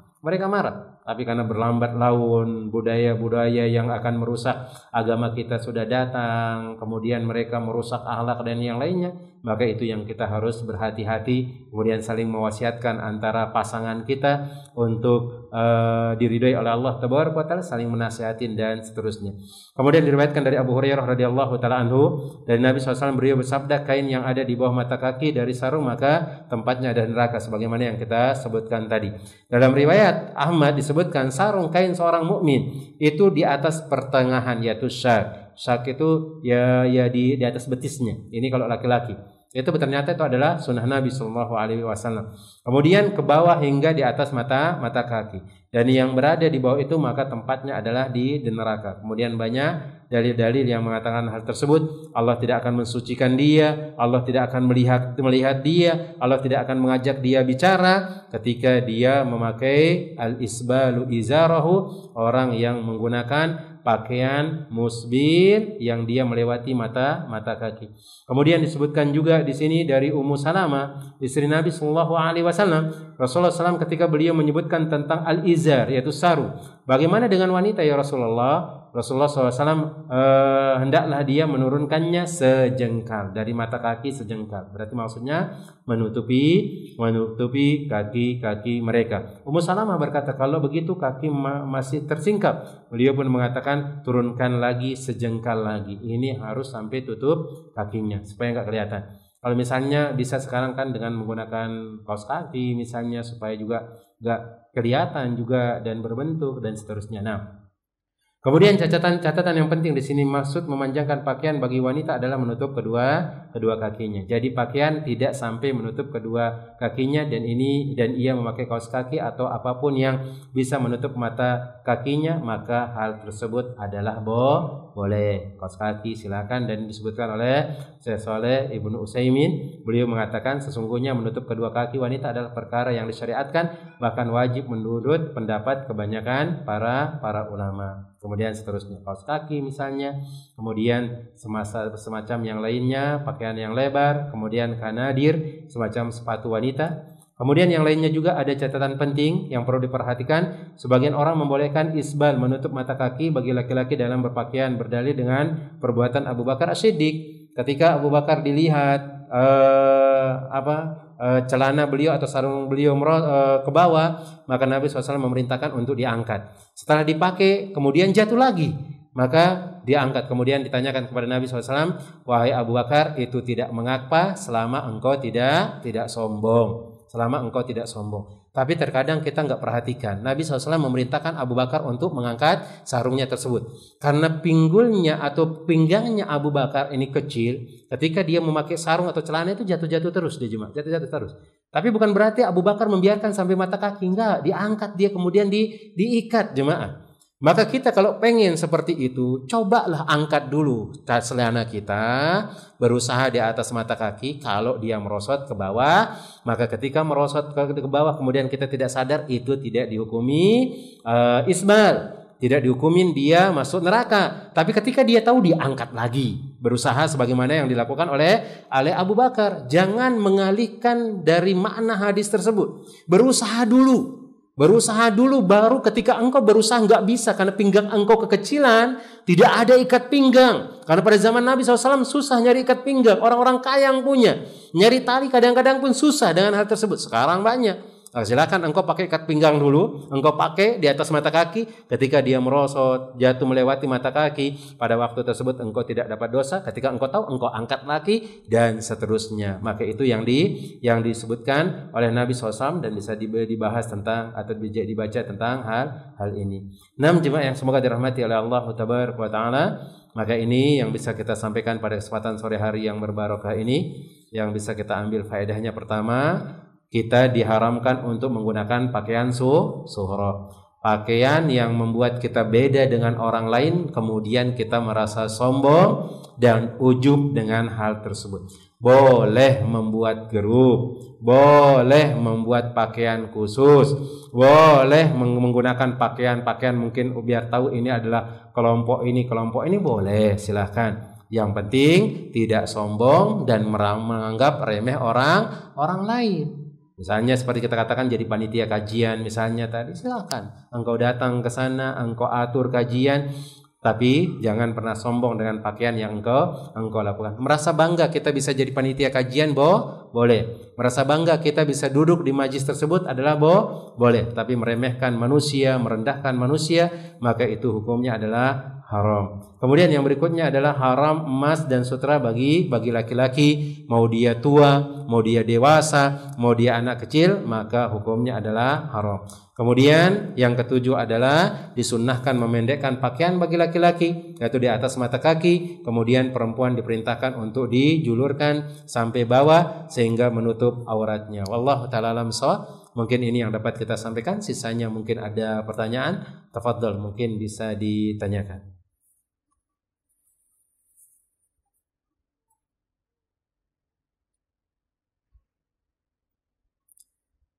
Tapi karena berlambat laun budaya-budaya yang akan merusak agama kita sudah datang, kemudian mereka merusak akhlak dan yang lainnya, maka itu yang kita harus berhati-hati, kemudian saling mewasiatkan antara pasangan kita untuk diridhoi oleh Allah Tabaraka wa Ta'ala, saling menasihatin dan seterusnya. Kemudian diriwayatkan dari Abu Hurairah radhiyallahu taala anhu, dari Nabi SAW beliau bersabda, kain yang ada di bawah mata kaki dari sarung maka tempatnya ada neraka, sebagaimana yang kita sebutkan tadi. Dalam riwayat Ahmad disebutkan sarung kain seorang mukmin itu di atas pertengahan, yaitu syak. Syak itu ya di atas betisnya. Ini kalau laki-laki. Itu ternyata itu adalah sunnah Nabi Sallallahu Alaihi Wasallam. Kemudian ke bawah hingga di atas mata kaki. Dan yang berada di bawah itu maka tempatnya adalah di neraka. Kemudian banyak dalil-dalil yang mengatakan hal tersebut. Allah tidak akan mensucikan dia, Allah tidak akan melihat dia, Allah tidak akan mengajak dia bicara ketika dia memakai al-isbalu izarahu, orang yang menggunakan pakaian musbil yang dia melewati mata kaki. Kemudian disebutkan juga di sini dari Ummu Salamah, istri Nabi Sallallahu Alaihi Wasallam, Rasulullah SAW ketika beliau menyebutkan tentang al-izar, yaitu sarung. Bagaimana dengan wanita ya Rasulullah? Rasulullah SAW hendaklah dia menurunkannya sejengkal dari mata kaki sejengkal. Berarti maksudnya menutupi kaki mereka. Ummu Salamah berkata, kalau begitu kaki masih tersingkap. Beliau pun mengatakan, turunkan lagi sejengkal lagi. Ini harus sampai tutup kakinya supaya enggak kelihatan. Kalau misalnya bisa sekarang kan dengan menggunakan kaos kaki misalnya supaya juga enggak kelihatan juga dan berbentuk dan seterusnya. Nah, Kemudian catatan yang penting di sini, maksud memanjangkan pakaian bagi wanita adalah menutup kedua kakinya. Jadi pakaian tidak sampai menutup kedua kakinya, dan ia memakai kaos kaki atau apapun yang bisa menutup mata kakinya, maka hal tersebut adalah boleh. Kaos kaki silakan, dan disebutkan oleh Syekh Shalih Ibnu Utsaimin, beliau mengatakan sesungguhnya menutup kedua kaki wanita adalah perkara yang disyariatkan, bahkan wajib menurut pendapat kebanyakan para ulama. Kemudian seterusnya kaos kaki misalnya, kemudian semacam yang lainnya, pakaian yang lebar, kemudian kanadir, semacam sepatu wanita. Kemudian yang lainnya juga ada catatan penting yang perlu diperhatikan. Sebagian orang membolehkan isbal, menutup mata kaki bagi laki-laki dalam berpakaian, berdalil dengan perbuatan Abu Bakar As-Siddiq. Ketika Abu Bakar dilihat celana beliau atau sarung beliau ke bawah, maka Nabi SAW memerintahkan untuk diangkat. Setelah dipakai kemudian jatuh lagi, maka diangkat. Kemudian ditanyakan kepada Nabi SAW, wahai Abu Bakar, itu tidak mengapa selama engkau tidak sombong. Selama engkau tidak sombong. Tapi terkadang kita nggak perhatikan, Nabi SAW memerintahkan Abu Bakar untuk mengangkat sarungnya tersebut. Karena pinggulnya atau pinggangnya Abu Bakar ini kecil, ketika dia memakai sarung atau celana itu jatuh-jatuh terus dia jemaah, jatuh-jatuh terus. Tapi bukan berarti Abu Bakar membiarkan sampai mata kaki, enggak, diangkat dia kemudian diikat jemaah. Maka kita kalau pengen seperti itu, cobalah angkat dulu celana kita, berusaha di atas mata kaki. Kalau dia merosot ke bawah, maka ketika merosot ke bawah kemudian kita tidak sadar, itu tidak dihukumi isbal, tidak dihukumin dia masuk neraka. Tapi ketika dia tahu, diangkat lagi, berusaha sebagaimana yang dilakukan oleh Abu Bakar. Jangan mengalihkan dari makna hadis tersebut. Berusaha dulu, baru ketika engkau berusaha nggak bisa karena pinggang engkau kekecilan, tidak ada ikat pinggang. Karena pada zaman Nabi SAW susah nyari ikat pinggang, orang-orang kaya yang punya. Nyari tali kadang-kadang pun susah dengan hal tersebut. Sekarang banyak. Nah, silakan engkau pakai ikat pinggang dulu, engkau pakai di atas mata kaki. Ketika dia merosot, jatuh melewati mata kaki, pada waktu tersebut engkau tidak dapat dosa. Ketika engkau tahu, engkau angkat lagi, dan seterusnya. Maka itu yang disebutkan oleh Nabi SAW, dan bisa dibahas tentang atau dibaca tentang hal ini. 6 jemaah yang semoga dirahmati oleh Allah Tabaraka wa Ta'ala. Maka ini yang bisa kita sampaikan pada kesempatan sore hari yang berbarokah ini. Yang bisa kita ambil faedahnya, pertama, kita diharamkan untuk menggunakan pakaian suhro, pakaian yang membuat kita beda dengan orang lain, kemudian kita merasa sombong dan ujub dengan hal tersebut. Boleh membuat gerub, boleh membuat pakaian khusus, boleh menggunakan pakaian mungkin biar tahu ini adalah kelompok ini, boleh, silahkan. Yang penting tidak sombong dan menganggap remeh orang lain. Misalnya seperti kita katakan jadi panitia kajian misalnya tadi, silakan engkau datang ke sana, engkau atur kajian, tapi jangan pernah sombong dengan pakaian yang engkau lakukan. Merasa bangga kita bisa jadi panitia kajian, boleh. Merasa bangga kita bisa duduk di majlis tersebut adalah boleh. Tapi meremehkan manusia, merendahkan manusia, maka itu hukumnya adalah haram. Kemudian yang berikutnya adalah haram emas dan sutra bagi laki-laki, mau dia tua, mau dia dewasa, mau dia anak kecil, maka hukumnya adalah haram. Kemudian yang ketujuh adalah disunnahkan memendekkan pakaian bagi laki-laki, yaitu di atas mata kaki. Kemudian perempuan diperintahkan untuk dijulurkan sampai bawah sehingga menutup auratnya. Wallahu ta'ala alam shawab. Mungkin ini yang dapat kita sampaikan. Sisanya mungkin ada pertanyaan, tafadhol, mungkin bisa ditanyakan.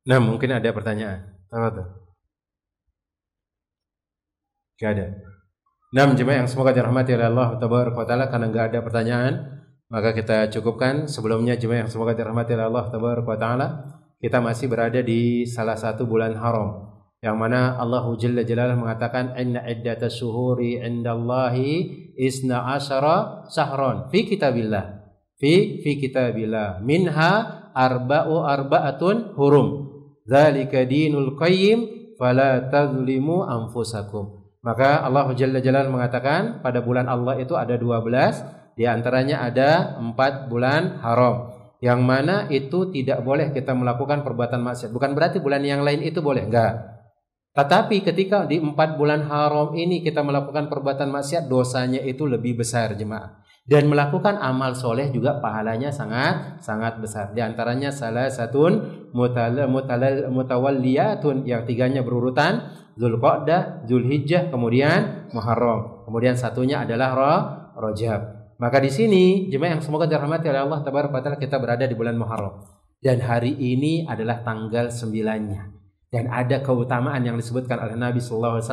Nah, mungkin ada pertanyaan. Tafadhol. Gak ada. Nah, jemaah yang semoga dirahmati oleh Allah Tabaraka wa Ta'ala, karena gak ada pertanyaan, maka kita cukupkan. Sebelumnya jemaah yang semoga dirahmati oleh Allah Tabaraka wa Ta'ala, kita masih berada di salah satu bulan haram, yang mana Allah Jalla Jalaluhu mengatakan inna iddatas syuhuri indallahi isna asyara syahran fi kitabillah minha arba'atun hurum dzalika dinul qayyim fala tadzlimu anfusakum. Maka Allah Jalla Jalaluhu mengatakan pada bulan Allah itu ada 12, di antaranya ada 4 bulan haram, yang mana itu tidak boleh kita melakukan perbuatan maksiat. Bukan berarti bulan yang lain itu boleh, enggak. Tetapi ketika di 4 bulan haram ini kita melakukan perbuatan maksiat, dosanya itu lebih besar jemaah. Dan melakukan amal soleh juga pahalanya sangat besar. Di antaranya salah satun mutawalliyatun, yang 3-nya berurutan, Dzulqa'dah, Dzulhijjah, kemudian Muharram. Kemudian satunya adalah Rajab. Maka di sini jemaah yang semoga dirahmati oleh Allah Tabaraka wa Taala, kita berada di bulan Muharram. Dan hari ini adalah tanggal 9-nya. Dan ada keutamaan yang disebutkan oleh Nabi SAW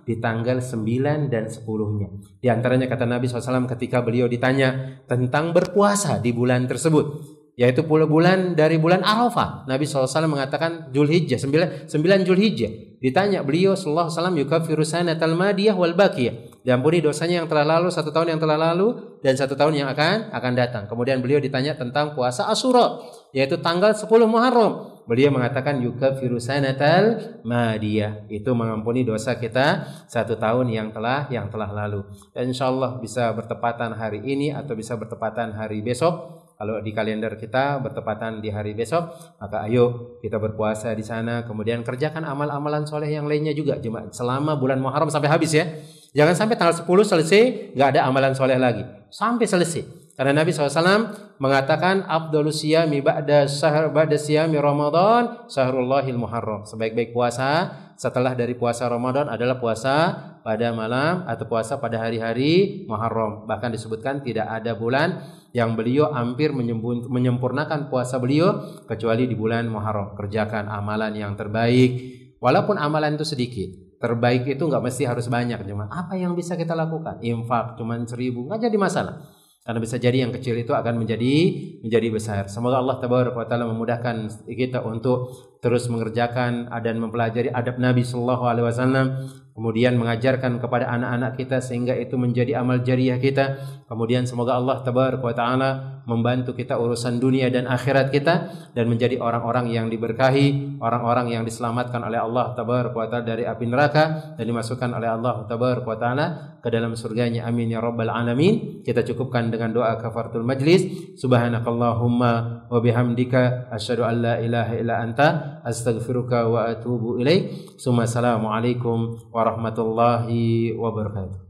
di tanggal 9 dan 10-nya. Di antaranya kata Nabi SAW ketika beliau ditanya tentang berpuasa di bulan tersebut, yaitu bulan dari bulan Arafah. Nabi SAW mengatakan Dzulhijjah, 9 Dzulhijjah. Ditanya beliau SAW, yukaffiru sanatal madiyah wal baqiyah, diampuni dosanya yang telah lalu, 1 tahun yang telah lalu dan 1 tahun yang akan datang. Kemudian beliau ditanya tentang puasa Asyura, yaitu tanggal 10 Muharram. Beliau mengatakan yukaffiru sanatal madiyah, itu mengampuni dosa kita 1 tahun yang telah lalu. Dan insyaallah bisa bertepatan hari ini atau bisa bertepatan hari besok. Kalau di kalender kita bertepatan di hari besok, maka ayo kita berpuasa di sana, kemudian kerjakan amal-amalan soleh yang lainnya juga jemaah selama bulan Muharram sampai habis ya. Jangan sampai tanggal 10 selesai nggak ada amalan soleh lagi, sampai selesai. Karena Nabi SAW mengatakan afdhalus siyami ba'da siyami Ramadan sahrullahil muharram. Sebaik-baik puasa setelah dari puasa Ramadan adalah puasa pada malam atau puasa pada hari-hari Muharram. Bahkan disebutkan tidak ada bulan yang beliau hampir menyempurnakan puasa beliau kecuali di bulan Muharram. Kerjakan amalan yang terbaik, walaupun amalan itu sedikit. Terbaik itu nggak mesti harus banyak, cuma apa yang bisa kita lakukan? Infak cuma 1.000 nggak jadi masalah. Karena bisa jadi yang kecil itu akan menjadi besar. Semoga Allah Tabaraka wa Taala memudahkan kita untuk terus mengerjakan dan mempelajari adab Nabi sallallahu alaihi wasallam, kemudian mengajarkan kepada anak-anak kita sehingga itu menjadi amal jariah kita. Kemudian semoga Allah Tabaraka wa Taala membantu kita urusan dunia dan akhirat kita dan menjadi orang-orang yang diberkahi, orang-orang yang diselamatkan oleh Allah Tabaraka wa Taala dari api neraka dan dimasukkan oleh Allah Tabaraka wa Taala ke dalam surganya. Amin ya rabbal alamin. Kita cukupkan dengan doa kafaratul majlis. Subhanakallahumma wa bihamdika asyhadu an la ilaha illa anta astaghfiruka wa atubu ilaik. Assalamualaikum warahmatullahi wabarakatuh.